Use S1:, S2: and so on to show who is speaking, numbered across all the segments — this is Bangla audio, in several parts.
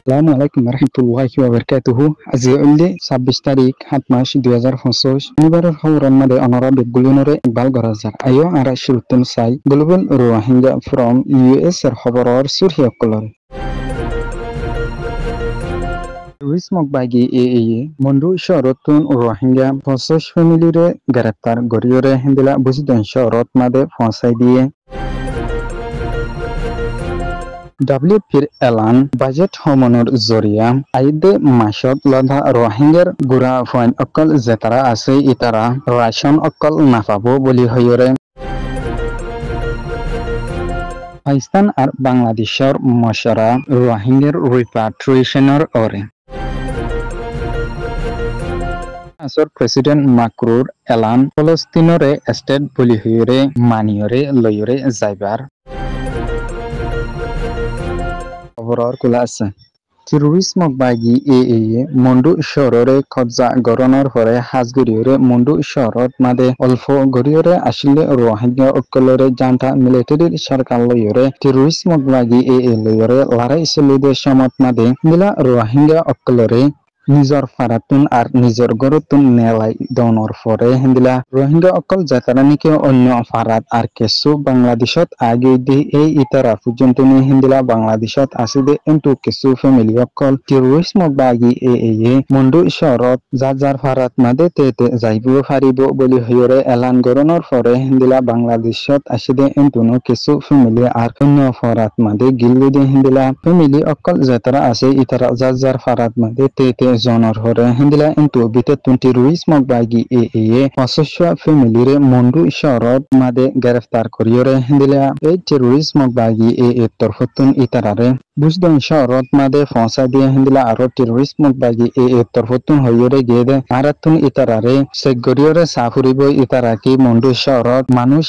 S1: Assalamualaikum warahmatullahi wabarakatuh. আজি উল্লি 26 তারিখ 7 মাস 2025 শনিবারের খবরের মধ্যে অনারবে গুলুনরে ইকবাল গরাজার আয়ো আরা শুরুতুন সাই গ্লোবাল রোহিঙ্গা ফ্রম ইউএস এর খবরর সুরহিয়া colour Wismok bagi AAE Mundu Shorotun Rohingya Fonsos family re graftar goriore hindila bujidon shorot made fonsai diye WPর এলান বাজেট হমনের জরিয়া আইদে মাসত লধা রোহিঙ্গার গুড়া ফয়েন অকল জেতারা আছে ইতারা রাশন অকল নাপাবো বলি হইরে পাকিস্তান আর বাংলাদেশের মশরা রোহিঙ্গার রিপাট্রিয়েশনের ওরে আসর প্রেসিডেন্ট মাকরুর এলান ফলস্তিনরে স্টেট বলি হইরে মানিয়রে লয়রে যাইবার খবরর কুলা আছে টেরোরিজম বাগি AAE মন্ডু শহরে কবজা গরনের পরে হাজগরিয়রে মন্ডু শহরত মাদে অল্প গরিয়রে আসলে রোহিঙ্গা অকলরে জান্তা মিলিটারির সরকার লয়রে টেরোরিজম বাগি AA লয়রে লড়াই চলিদে সমত মাদে মিলা রোহিঙ্গা অকলরে নিজর ফারাতুন আর নিজর গরতুন নেলাই দনর পরে হিন্দিলা রোহিঙ্গা অকল জাতারানিকে অন্য ফারাত আর কেসু বাংলাদেশত আগে দি এই ইতারা পর্যন্ত হিন্দিলা বাংলাদেশত আসিদে কিন্তু কেসু ফ্যামিলি অকল টেরোরিজম বাগি AAE মন্ডু শহরত যার ফারাত মাদে তেতে যাইব ফারিব বলি হইরে এলান গরনের পরে হিন্দিলা বাংলাদেশত আসিদে কিন্তু কেসু ফ্যামিলি আর অন্য ফারাত মাদে গিলগুদে হিন্দিলা ফ্যামিলি অকল জাতারা আছে ইতারা যার ফারাত মাদে তেতে জনর হরে হিন্দিলা কিন্তু বিতেতুন টেরোরিজম বাগি AAE অসস্য ফ্যামিলিরে মন্ডু শহরত মাদে গ্রেফতার করিয়রে হিন্দিলা এই টেরোরিজম বাগি AA তরফতুন ইতারারে বুজদন শহরত মাদে ফসা দিয়ে হিন্দিলা আরো টেরোরিজম বাগি AA তরফতুন হইয়রে গেদে আরাতুন ইতারারে সেগরিয়রে সাফুরিব ইতারা কি মন্ডু শহরত মানুষ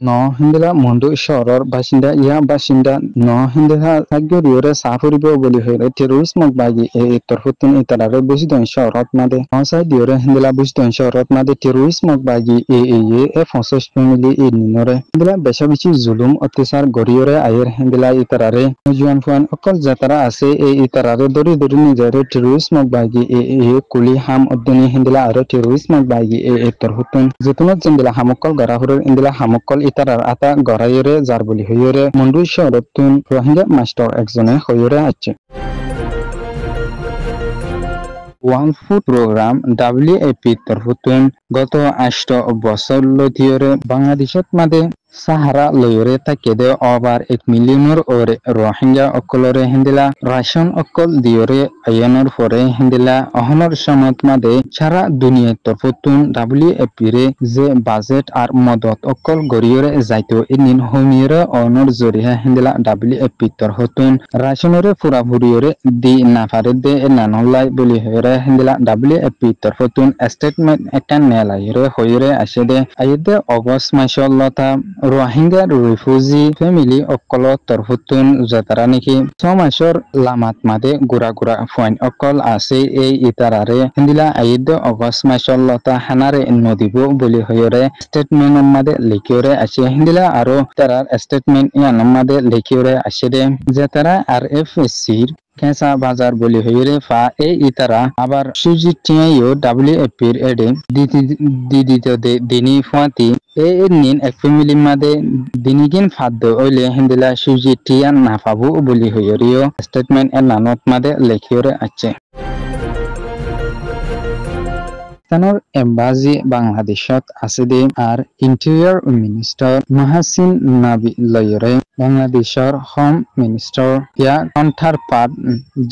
S1: ন হিন্দিলা মন্ডু শহরর বাসিন্দা বাসিন্দা ন হিন্দিলা সাগরিয়রে সাফুরিব বলি হইরে টেরোরিজম বাগি AA তরফতুন ইতারারে বুজদন শহরত মাদে ফসা দিয়রে হিন্দিলা বুজদন শহরত মাদে টেরোরিজম বাগি AAE ফসস ফ্যামিলি নিনরে হিন্দিলা বেশাবেশি জুলুম অত্যাচার গরিয়রে আয়ের হিন্দিলা ইতারারে জুয়ান ফুয়ান অকল যাতারা আছে এই ইতারারে দরি নিজরে টেরোরিজম বাগি AAE কুলি হাম উদ্দিনী হিন্দিলা আর টেরোরিজম বাগি AA তরফতুন যেতুনত জিন্দিলা হামকল গরাহুরের ইন্দিলা হামকল ইতারার আতা গরাইরে যার বলি হইরে মন্ডু শহরতুন রোহিঙ্গা মাস্টার একজনে হইরে আছে ওয়ান ফুড প্রোগ্রাম WFP তরফতুন গত 8 বছর লথিয়রে বাংলাদেশত মাদে সাহারা লয়রে তাকেদে ওভার 1 মিলিয়নের ওরে রোহিঙ্গা অকলরে হিন্দিলা রাশন অকল দিয়রে আয়নের পরে হিন্দিলা অহনর সমত মাদে সারা দুনিয়ার তরফতুন WFP রে যে বাজেট আর মদত অকল গরিয়রে যাইতো ইনিন হোমিয়রে অনর জরিয়া হিন্দিলা WFP তরফতুন রাশনরে পুরাপুরিয়রে দি নাফারে দে নানলাই বলি হরে হিন্দিলা WFP তরফতুন স্টেটমেন্ট একটা নেলাইরে হইরে আসে দে আইদে অগস্ট মাসলতা রোহিঙ্গা রিফিউজি ফ্যামিলি অকল তরফতুন যাতারা নাকি 6 মাসর লামাত মাদে গুড়া ফয়েন অকল আছে এই ইতারারে হিন্দিলা আইদ অগস্ট মাসলতা হানারে নদিব বলি হইরে স্টেটমেন্ট মাদে লিখিয়রে আছে হিন্দিলা আরো তারার স্টেটমেন্ট ইয়ান মাদে লিখিয়রে আছে দে যাতারা RFSCর কেঁচা বাজার বলি হইরে ফা এই ইতারা আবার সুজি টিয়াইও WFPর এডে দিনি ফাতি এই নিন এক ফ্যামিলি মাদে দিনিগিন ফাদ্দ ওইলে হিন্দিলা সুজি টিয়ান না পাবো বলি হইরিও স্টেটমেন্ট এর নানত মাদে লেখিয়রে আছে পাকিস্তানের এম্বাসি বাংলাদেশত আছে দে আর ইন্টেরিয়র মিনিস্টার মাহাসিন নাবি লয়রে বাংলাদেশের হোম মিনিস্টার ইয়া কন্টারপার্ট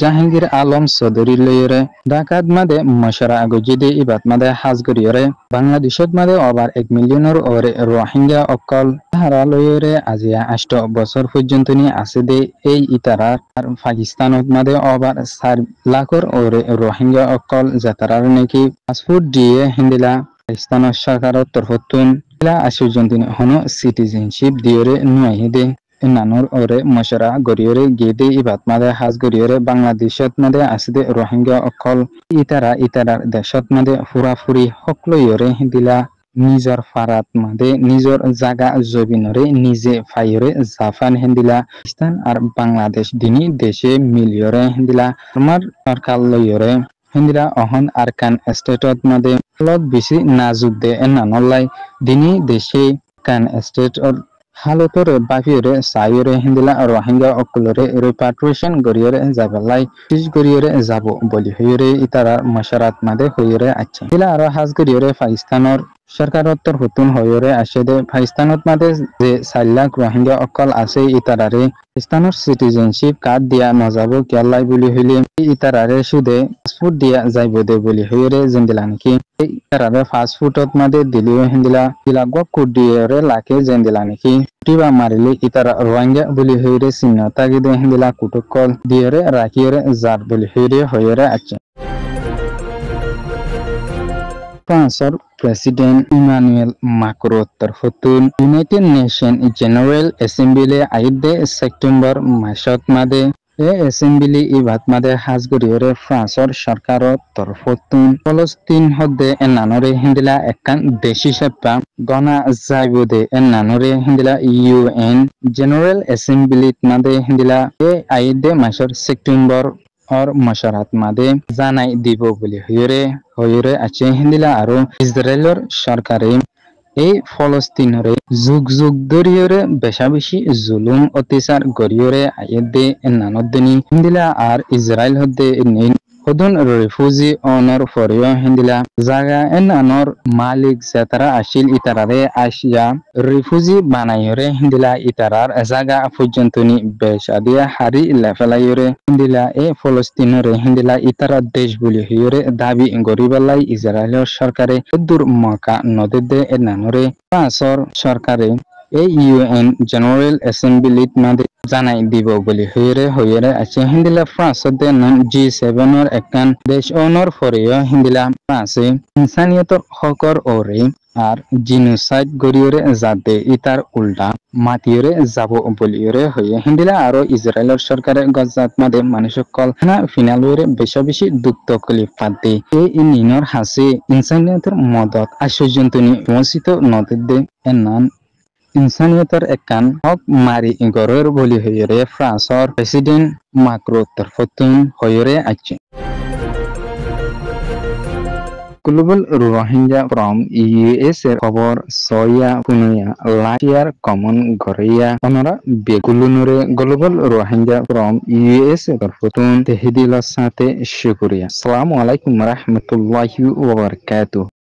S1: জাহাঙ্গীর আলম চৌধুরী লয়রে ঢাকাত মাদে মশরা গজিদে ইবাত মাদে হাজগরিয়রে বাংলাদেশত মাদে ওভার 1 মিলিয়নের ওরে রোহিঙ্গা অকল তাহারা লয়রে আজিয়া 8 বছর পর্যন্ত নি আছে দে এই ইতারা আর পাকিস্তানত মাদে ওভার 4 লাখর ওরে রোহিঙ্গা অকল যাতারার নাকি পাসপোর্ট দিয়ে হিন্দিলা পাকিস্তানের সরকারের তরফতুন আসুজন্দিন হন সিটিজেনশিপ দিয়রে নুয়াইদে নানুর ওরে মশরা গরিয়রে গেদে ইবাত মাদে হাজ গরিয়রে বাংলাদেশত মাদে আসদে রোহিঙ্গা অকল ইতারার দেশত মাদে ফুরাফুরি হকলয়রে হিন্দিলা নিজর ফারাত মাদে নিজর জাগা জবিনরে নিজে ফাইরে জাপান হেন্দিলা পাকিস্তান আর বাংলাদেশ দিনী দেশে মিলিয়রে হেন্দিলা আমার সরকার লইয়রে হেন্দিলা অহন আরকান স্টেটত মাদে ফলত বেশি নাজুক দে এনানলাই দিনী দেশে কান স্টেটর হালতরে বাফিরে সাইরে হিন্দিলা রোহিঙ্গা অকলরে রিপাট্রিয়েশন গরিয়রে যাবেলাই পিস গরিয়রে যাব বলি হইরে ইতারা মশারাত মাদে হইরে আছে ইলা আর হাজ গরিয়রে পাকিস্তানের সরকারত্তর হুতুন হইরে আসে দে পাকিস্তানত মাদে যে 4 লাখ রোহিঙ্গা অকল আছে ইতারারে পাকিস্তানের সিটিজেনশিপ কার্ড দিয়া নজাব কেলাই বলি হইলে ইতারারে সুদে পাসপোর্ট দিয়া যাইব দে বলি হইরে জেন্দিলা নাকি ইতারারে ফাস্টফুডত মাদে দিলিও হিন্দিলা দিলাগক কুডিয়রে লাকে জেন্দিলা নাকি টিবা মারিলে ইতারা রোহিঙ্গা বলি হইরে চিহ্ন তাগিদে হিন্দিলা কুটকল দিয়রে রাখিয়রে জাত বলি হইরে আছে ফ্রান্সের প্রেসিডেন্ট ইমানুয়েল মাক্রো তরফতুন ইউনাইটেড নেশন জেনারেল এসেম্বলি আইদে সেপ্টেম্বর মাসত মাদে এসেম্বলি ইবাদ মাদে হাজ গরিয়রে ফ্রান্সের সরকারের তরফতুন ফলস্তিন হদে এনানরে হিন্দিলা একান দেশি সেপ্পা গনা যাইবদে এনানরে হিন্দিলা ইউএন জেনারেল এসেম্বলি মাদে হিন্দিলা আইদে মাসের সেপ্টেম্বর और मशरात मादे जानाई দিব বলি হইরে আছে হিন্দিলা আর ইসরায়েলের সরকারে এই ফলস্তিনরে যুগ যুগ ধরিয়রে বেশা বেশি জুলুম অত্যাচার গরিয়রে আইদে নানদিনী হিন্দিলা আর ইসরায়েল হদে হদুন রিফিউজি অনর ফরিও হিন্দিলা জাগা এনানর মালিক যেতারা আসিল ইতারারে আসিয়া রিফিউজি বানাইরে হিন্দিলা ইতারার জাগা পর্যন্তনি বেশাদিয়া হারি লেফেলাইরে হিন্দিলা এ ফলস্তিনরে হিন্দিলা ইতারা দেশ বলি হইরে দাবি গরিবালাই ইসরায়েলের সরকারে দূর মকা নদে এনানরে ফ্রান্সর সরকারে এই ইউএন জেনারেল এসেম্বলিত মাদে জানাই দিব বলি হইরে আছে হিন্দিলা ফ্রান্সতে G7 একান দেশ অনর ফরিয় হিন্দিলা ফ্রান্সে ইনসানিয়তর হকর ওরে আর জিনোসাইড গরিয়রে যাতে ইতার উল্টা মাতিয়রে যাব বলিয়রে হইয়ে হিন্দিলা আর ইসরায়েলের সরকারের গজাত মাদে মানুষকল না ফিনালরে বেশি দুঃখ কলিফ পাতে এই নিনর হাসে ইনসানিয়তর মদত আশ্চর্যন্তনী পৌঁছিত নদে এনান ইনসানিয়তর একান হক মারি গরের বলি হইরে ফ্রান্সর প্রেসিডেন্ট মাক্রো তরফতুন হইরে আছে গ্লোবাল রোহিঙ্গা ফ্রম ইউএস এর খবর সয়া পুনুয়া লাটিয়ার কমন গরিয়া অনরা বেগুলুনুরে গ্লোবাল রোহিঙ্গা ফ্রম ইউএস এর তরফতুন তেহিদিলার সাথে শুকরিয়া আসসালামু আলাইকুম রাহমাতুল্লাহি ওয়া বারাকাতুহু।